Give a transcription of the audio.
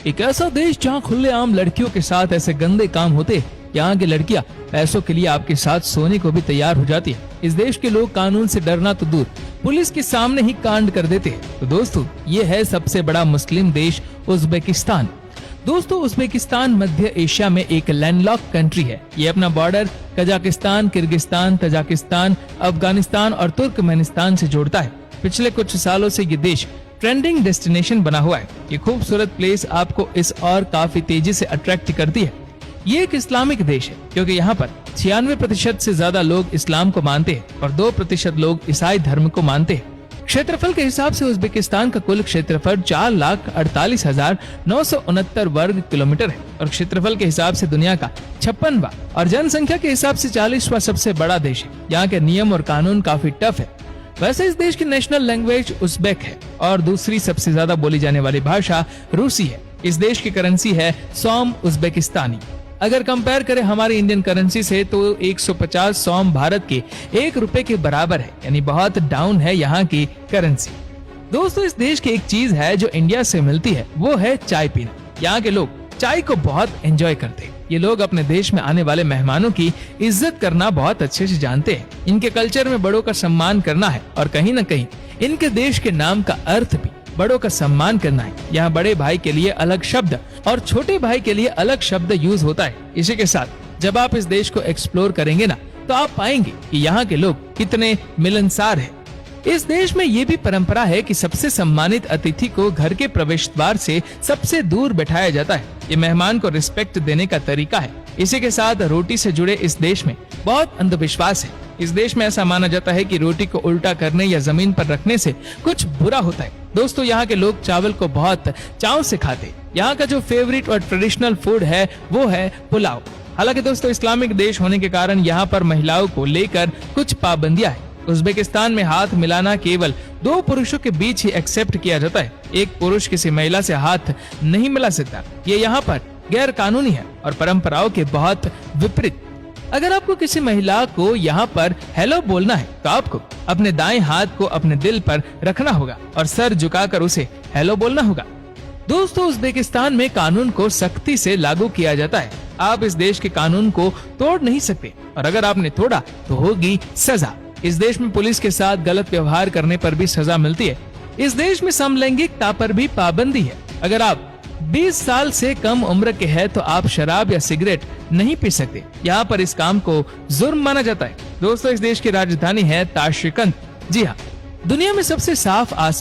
एक ऐसा देश जहाँ खुलेआम लड़कियों के साथ ऐसे गंदे काम होते हैं। यहाँ की लड़कियाँ पैसों के लिए आपके साथ सोने को भी तैयार हो जाती है। इस देश के लोग कानून से डरना तो दूर, पुलिस के सामने ही कांड कर देते हैं। तो दोस्तों, ये है सबसे बड़ा मुस्लिम देश उज्बेकिस्तान। दोस्तों, उज्बेकिस्तान मध्य एशिया में एक लैंडलॉक कंट्री है। ये अपना border Kazakhstan, Kyrgyzstan, Tajikistan, Afghanistan और तुर्कमेनिस्तान से जोड़ता है। पिछले कुछ सालों से ये देश ट्रेंडिंग डेस्टिनेशन बना हुआ है। ये खूबसूरत प्लेस आपको इस और काफी तेजी से अट्रैक्ट करती है। ये एक इस्लामिक देश है क्योंकि यहाँ पर 96% से ज्यादा लोग इस्लाम को मानते हैं और 2% लोग ईसाई धर्म को मानते हैं। क्षेत्रफल के हिसाब से उज्बेकिस्तान का कुल क्षेत्रफल 4,48,969 वर्ग किलोमीटर है और क्षेत्रफल के हिसाब से दुनिया का 56वां और जनसंख्या के हिसाब से 40वां सबसे बड़ा देश है। यहाँ के नियम और कानून काफी टफ है। वैसे इस देश की नेशनल लैंग्वेज उज़्बेक है और दूसरी सबसे ज्यादा बोली जाने वाली भाषा रूसी है। इस देश की करेंसी है सॉम उज़्बेकिस्तानी। अगर कंपेयर करें हमारी इंडियन करेंसी से तो 150 सॉम भारत के 1 रुपए के बराबर है, यानी बहुत डाउन है यहाँ की करेंसी। दोस्तों, इस देश की एक चीज है जो इंडिया से मिलती है, वो है चाय पीना। यहाँ के लोग चाय को बहुत एंजॉय करते हैं। ये लोग अपने देश में आने वाले मेहमानों की इज्जत करना बहुत अच्छे से जानते हैं। इनके कल्चर में बड़ों का सम्मान करना है और कहीं न कहीं इनके देश के नाम का अर्थ भी बड़ों का सम्मान करना है। यहाँ बड़े भाई के लिए अलग शब्द और छोटे भाई के लिए अलग शब्द यूज होता है। इसी के साथ जब आप इस देश को एक्सप्लोर करेंगे ना, तो आप पाएंगे कि यहाँ के लोग कितने मिलनसार हैं। इस देश में ये भी परंपरा है कि सबसे सम्मानित अतिथि को घर के प्रवेश द्वार से सबसे दूर बैठाया जाता है। ये मेहमान को रिस्पेक्ट देने का तरीका है। इसी के साथ रोटी से जुड़े इस देश में बहुत अंधविश्वास है। इस देश में ऐसा माना जाता है कि रोटी को उल्टा करने या जमीन पर रखने से कुछ बुरा होता है। दोस्तों, यहाँ के लोग चावल को बहुत चाव से खाते हैं। यहाँ का जो फेवरेट और ट्रेडिशनल फूड है वो है पुलाव। हालांकि दोस्तों, इस्लामिक देश होने के कारण यहाँ पर महिलाओं को लेकर कुछ पाबंदियां हैं। उज्बेकिस्तान में हाथ मिलाना केवल 2 पुरुषों के बीच ही एक्सेप्ट किया जाता है। एक पुरुष किसी महिला से हाथ नहीं मिला सकता। ये यहाँ पर गैर कानूनी है और परंपराओं के बहुत विपरीत। अगर आपको किसी महिला को यहाँ पर हेलो बोलना है तो आपको अपने दाएं हाथ को अपने दिल पर रखना होगा और सर झुकाकर उसे हेलो बोलना होगा। दोस्तों, उज्बेकिस्तान में कानून को सख्ती से लागू किया जाता है। आप इस देश के कानून को तोड़ नहीं सकते और अगर आपने तोड़ा तो होगी सजा। इस देश में पुलिस के साथ गलत व्यवहार करने पर भी सजा मिलती है। इस देश में समलैंगिकता पर भी पाबंदी है। अगर आप 20 साल से कम उम्र के हैं तो आप शराब या सिगरेट नहीं पी सकते। यहाँ पर इस काम को जुर्म माना जाता है। दोस्तों, इस देश की राजधानी है ताशकंद। जी हाँ, दुनिया में सबसे साफ आसमान